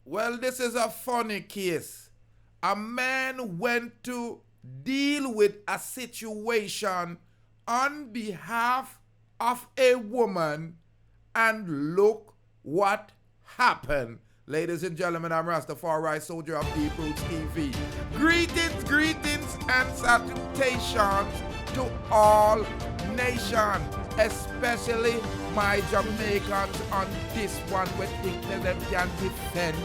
Well, this is a funny case. A man went to deal with a situation on behalf of a woman, and look what happened. Ladies and gentlemen, I'm Rastafari, soldier of Deep Roots TV. Greetings, and salutations to all nations, especially my Jamaicans on this one who think that they can defend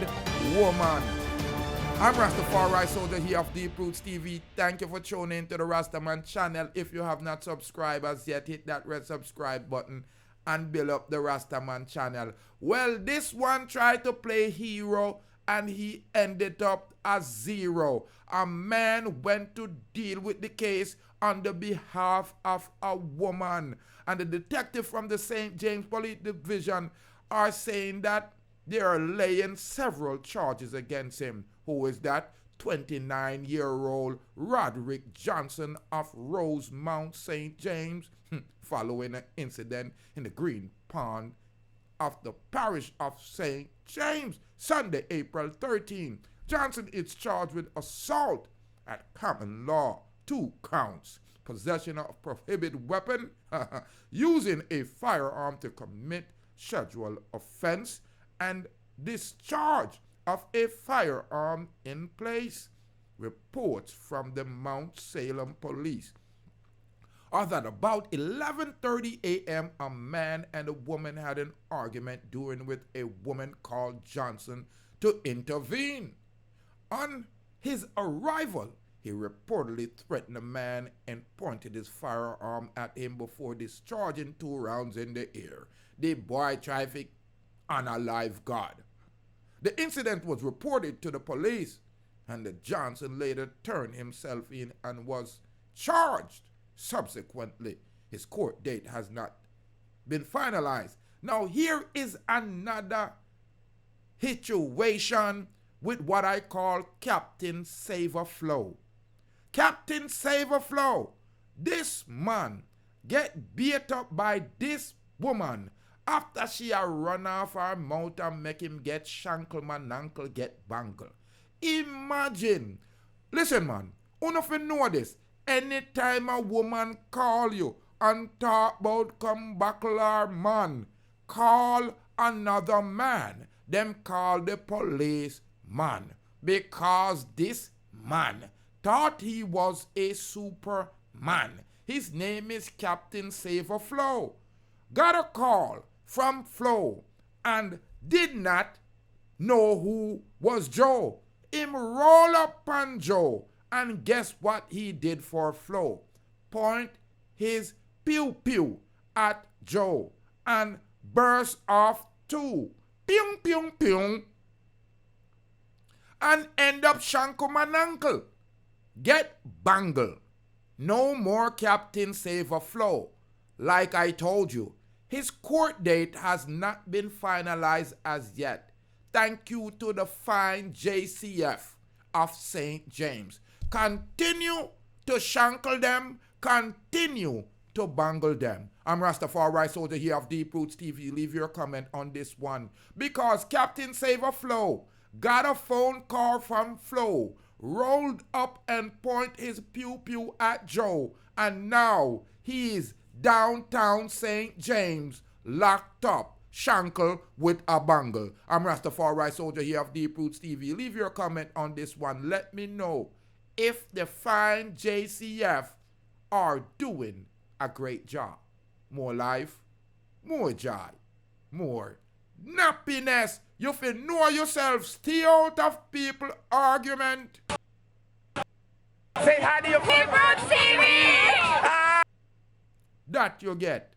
woman. I'm Rastafari, soldier here of Deep Roots TV. Thank you for tuning in to the Rastaman channel. If you have not subscribed as yet, hit that red subscribe button and build up the Rastaman channel. Well, this one tried to play hero and he ended up as zero. A man went to deal with the case on the behalf of a woman. And the detective from the St. James Police Division are saying that they are laying several charges against him. Who is that? 29-year-old Rodrick Johnson of Rosemount, St. James, following an incident in the Green Pond of the parish of St. James, Sunday, April 13. Johnson is charged with assault at common law, 2 counts, possession of prohibited weapon, using a firearm to commit scheduled offense, and discharge of a firearm in place. Reports from the Mount Salem police are that about 11:30 a.m. a man and a woman had an argument during with a woman called Johnson to intervene. On his arrival, he reportedly threatened the man and pointed his firearm at him before discharging 2 rounds in the air. The boy trafficked on a live guard. The incident was reported to the police, and the Johnson later turned himself in and was charged. Subsequently, his court date has not been finalized. Now, here is another situation with what I call Captain Saver Flo. Captain Saver Flo, this man get beat up by this woman after she a run off her mouth and make him get shankle, man, ankle get bangle. Imagine. Listen, man, if you know this, anytime a woman call you and talk about come buckle her man, call another man, them call the police man, because this man thought he was a superman. His name is Captain Saver Flo. Got a call from Flo and did not know who was Joe. Him roll up on Joe, and guess what he did for Flo? Point his pew at Joe and burst off 2. Pew, and end up shanko man ankle. Get bangle. No more Captain Saver Flo. Like I told you, his court date has not been finalized as yet. Thank you to the fine JCF of St. James. Continue to shankle them. Continue to bangle them. I'm Rastafari, soldier here of Deep Roots TV. Leave your comment on this one. Because Captain Saver Flo got a phone call from Flo, rolled up and point his pew at Joe, and now he's downtown St. James, locked up, shankle with a bangle. I'm Rastafari, soldier here of Deep Roots TV. Leave your comment on this one. Let me know if the fine JCF are doing a great job. More life, more joy, more nappiness. You feel know yourself. Stay out of people argument. Say hi to your Deep Roots TV! That you get.